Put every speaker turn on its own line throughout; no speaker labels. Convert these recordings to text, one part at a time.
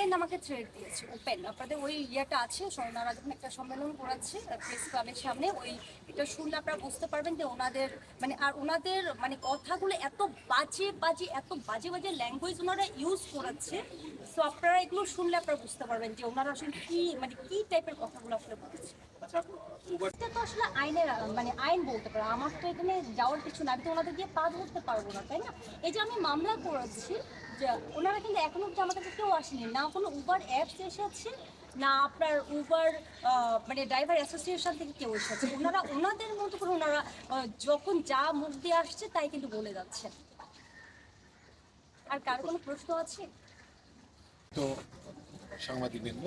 Open আমাকে thread দিয়েছে, open. আপনাদের ওই ইয়েটা আছে, ওনারা যখন একটা সম্মেলন করাচ্ছে প্রেস ক্লাবের সামনে, ওই এটা শুনলে আপনারা বুঝতে পারবেন যে ওনাদের মানে, আর ওনাদের মানে কথাগুলো এত বাজে বাজে, এত বাজে বাজে ল্যাঙ্গুয়েজ ওনারা ইউজ করাচ্ছে। সো আপনারা এগুলো শুনলে আপনারা বুঝতে পারবেন যে ওনারা আসলে কি মানে কি টাইপের কথাগুলো আসলে বলছে। এটা তো আসলে আইনের মানে আইন বলতে পারে, আমার তো এখানে যাওয়ার কিছু না, আমি তো ওনাদের দিয়ে পা ধরতে পারবো না, তাই না? এই যে আমি মামলা করেছি, যে ওনারা কিন্তু এখনো অব্দি আমার কাছে কেউ আসেনি, না কোনো উবার অ্যাপস এসেছে, না আপনার উবার মানে ড্রাইভার অ্যাসোসিয়েশন থেকে কেউ এসেছে। ওনারা ওনাদের মতো করে ওনারা যখন যা মুখ দিয়ে আসছে তাই কিন্তু বলে যাচ্ছে। আর কার কোনো প্রশ্ন আছে?
তো সাংবাদিকবৃন্দ,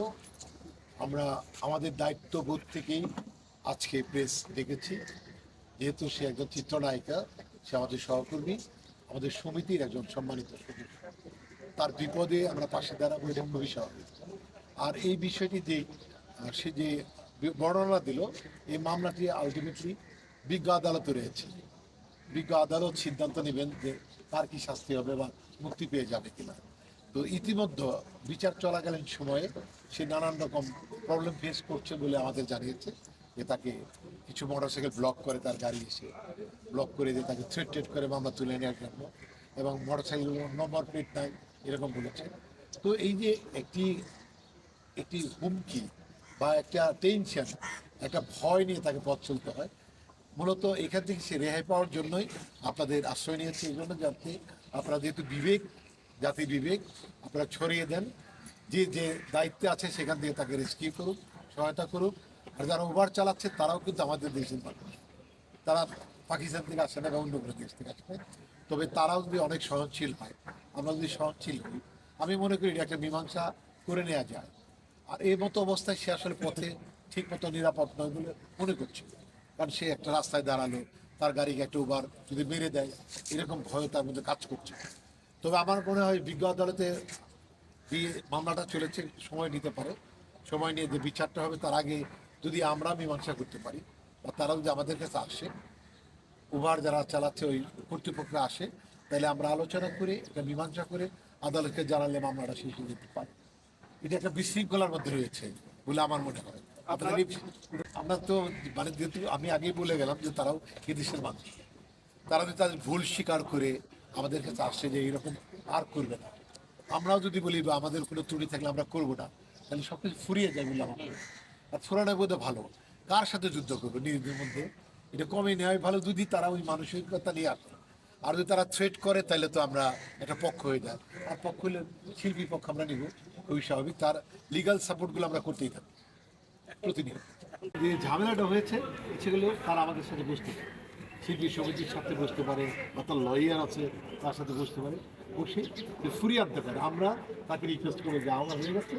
আমরা আমাদের দায়িত্ববোধ থেকেই আজকে প্রেস ডেকেছি। যেহেতু সে একজন চিত্রনায়িকা, সে আমাদের সহকর্মী, আমাদের সমিতির একজন সম্মানিত সদস্য, তার বিপদে আমরা পাশে দাঁড়াবো, এটা খুবই স্বাভাবিক। আর এই বিষয়টি যে সে যে বর্ণনা দিল, এই মামলাটি আলটিমেটলি বিজ্ঞ আদালতে রয়েছে। বিজ্ঞ আদালত সিদ্ধান্ত নেবেন যে তার কি শাস্তি হবে বা মুক্তি পেয়ে যাবে কিনা। তো ইতিমধ্যে বিচার চলাকালীন সময়ে সে নানান রকম প্রবলেম ফেস করছে বলে আমাদের জানিয়েছে, যে তাকে কিছু মোটরসাইকেল ব্লক করে, তার গাড়ি এসে ব্লক করে দিয়ে তাকে থ্রেট করে মামলা তুলে নেওয়ার জন্য, এবং মোটরসাইকেল নম্বর প্লেট নাই এরকম বলেছে। তো এই যে একটি একটি হুমকি বা একটা টেনশন, একটা ভয় নিয়ে তাকে পথ চলতে হয়, মূলত এখান থেকে সে রেহাই পাওয়ার জন্যই আপনাদের আশ্রয় নিয়েছে। এই জন্য যাতে আপনারা যেহেতু বিবেক, জাতির বিবেক আপনারা ছড়িয়ে দেন, যে যে দায়িত্বে আছে সেখান থেকে তাকে রেস্কিউ করুক, সহায়তা করুক। আর যারা ওভার চালাচ্ছে তারাও কিন্তু আমাদের দেশের মানুষ, তারা পাকিস্তান থেকে আসে না বা অন্য কোনো দেশ থেকে আসে, তবে তারাও যদি অনেক সহনশীল হয়, আমরা যদি সহনশীল হই, আমি মনে করি এটা একটা মীমাংসা করে নেওয়া যায়। আর এই মতো অবস্থায় সে আসলে পথে ঠিক মতো নিরাপদ নয় বলে মনে করছে, কারণ সে একটা রাস্তায় দাঁড়ালো, তার গাড়িকে একটা উবার যদি মেরে দেয়, এরকম ভয় তার মধ্যে কাজ করছে। তবে আমার মনে হয় বিজ্ঞ আদালতে দিয়ে মামলাটা চলেছে, সময় নিতে পারে। সময় নিয়ে যে বিচারটা হবে তার আগে যদি আমরা মীমাংসা করতে পারি, বা তারা যদি আমাদের কাছে আসে, উবার যারা চালাচ্ছে ওই কর্তৃপক্ষ আসে, তাহলে আমরা আলোচনা করে একটা মীমাংসা করে আদালতকে জানালে মামলাটা শেষ হয়ে যেতে পারে। এটা একটা বিশৃঙ্খলার মধ্যে রয়েছে বলে আমার মনে হয়। আমরা তো মানে যেহেতু আমি আগেই বলে গেলাম যে তারাও এদেশের মানুষ, তারা যদি তাদের ভুল স্বীকার করে আমাদের কাছে আসছে যে এইরকম আর করবে না, আমরাও যদি বলি বা আমাদের কোনো ত্রুটি থাকলে আমরা করবো না, তাহলে সব কিছু ফুরিয়ে যায় বলে আমার মনে হয়। আর ফুরানোর বোধ ভালো, কার সাথে যুদ্ধ করবো নিজেদের মধ্যে, এটা কমে নেওয়াই ভালো যদি তারা ওই মানসিকতা নিয়ে আসে। আর যদি তারা থ্রেট করে তাহলে তো আমরা একটা পক্ষ হয়ে যায়, আর পক্ষ হলে শিল্পী পক্ষ আমরা নিব, খুবই স্বাভাবিক। তার লিগাল সাপোর্টগুলো আমরা করতেই থাকি প্রতিনিয়ত। যে ঝামেলাটা হয়েছে সেগুলো তারা আমাদের সাথে বসতে পারে, শিল্পী সমিতির সাথে বসতে পারে, বা তার লয়ার আছে তার সাথে বসতে পারে, বসে ফুরিয়ে আনতে পারে। আমরা তাকে রিকোয়েস্ট করে যাও, আমার হয়ে গেছে,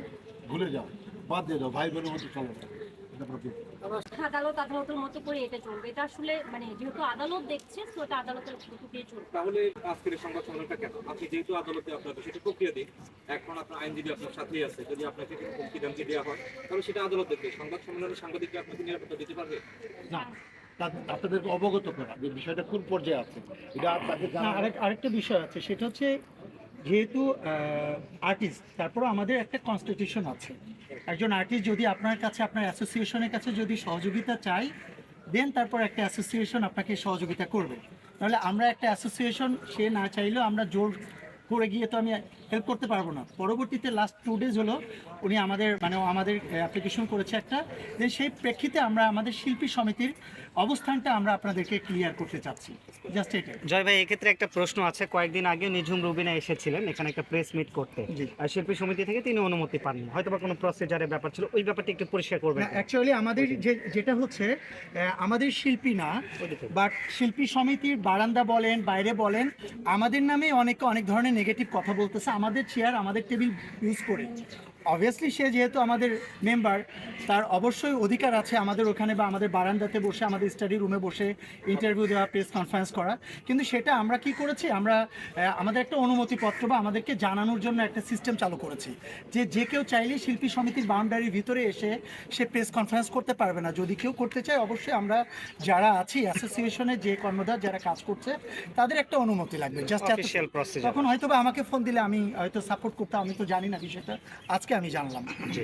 ভুলে যাও, বাদ দিয়ে দাও, ভাই বোনের মতো চলো না।
আদালত আদালতের মতো করে এটা চলবে, এটা আসলে মানে যেহেতু আদালত দেখছে তো এটা আদালতের মতো দিয়ে চলবে।
তাহলে আজকের সংবাদ সম্মেলনটা কেন? আপনি যেহেতু আদালতে আপনার বিষয়টা প্রক্রিয়া দিন, এখন আপনার আইনজীবী আপনার সাথেই আছে, যদি আপনাকে হুমকি ধামকি দেওয়া হয় তাহলে সেটা আদালত দেখবে। সংবাদ সম্মেলনে সাংবাদিকরা আপনাকে নিরাপত্তা দিতে পারবে
না, আপনাদেরকে অবগত করা যে বিষয়টা কোন পর্যায়ে আছে, এটা তাদের
আরেকটা বিষয় আছে, সেটা হচ্ছে যেহেতু আর্টিস্ট, তারপরও আমাদের একটা কনস্টিটিউশন আছে। একজন আর্টিস্ট যদি আপনার কাছে, আপনার অ্যাসোসিয়েশনের কাছে যদি সহযোগিতা চাই, দেন তারপর একটা অ্যাসোসিয়েশন আপনাকে সহযোগিতা করবে। তাহলে আমরা একটা অ্যাসোসিয়েশন, সে না চাইলেও আমরা জোর করে গিয়ে তো আমি হেল্প করতে পারবো না। পরবর্তীতে লাস্ট 2 days হলো উনি আমাদের অ্যাপ্লিকেশন করেছে একটা, যে সেই প্রেক্ষিতে আমরা আমাদের শিল্পী সমিতির অবস্থানটা আমরা আপনাদেরকে ক্লিয়ার করতে চাচ্ছি, জাস্ট এটা।
জয় ভাই, এক্ষেত্রে একটা প্রশ্ন আছে। কয়েকদিন আগে নিঝুম রুবিনা এসেছিলেন এখানে একটা প্রেস মিট করতে, আর শিল্পী সমিতি থেকে তিনি অনুমতি পাননি, হয়তো বা কোনো প্রসিজারের ব্যাপার ছিল, ওই ব্যাপারটা একটু পরিষ্কার করবেন।
অ্যাকচুয়ালি আমাদের যেটা হচ্ছে, আমাদের শিল্পী না, বাট শিল্পী সমিতির বারান্দা বলেন, বাইরে বলেন, আমাদের নামে অনেক ধরনের নেগেটিভ কথা বলতেছে, আমাদের চেয়ার, আমাদের টেবিল ইউজ করে। অবভিয়াসলি সে যেহেতু আমাদের মেম্বার, তার অবশ্যই অধিকার আছে আমাদের ওখানে বা আমাদের বারান্দাতে বসে, আমাদের স্টাডি রুমে বসে ইন্টারভিউ দেওয়া, প্রেস কনফারেন্স করা। কিন্তু সেটা আমরা কি করেছি, আমরা আমাদের একটা অনুমতিপত্র বা আমাদেরকে জানানোর জন্য একটা সিস্টেম চালু করেছি, যে কেউ চাইলে শিল্পী সমিতির বাউন্ডারির ভিতরে এসে সে প্রেস কনফারেন্স করতে পারবে না। যদি কেউ করতে চায়, অবশ্যই আমরা যারা আছি অ্যাসোসিয়েশনে, যে কর্মদার যারা কাজ করছে, তাদের একটা অনুমতি লাগবে, জাস্ট
অফিশিয়াল প্রসিজার।
তখন হয়তো বা আমাকে ফোন দিলে আমি হয়তো সাপোর্ট করতাম, আমি তো জানি না বিষয়টা। আজকে আমি জানলাম।
জি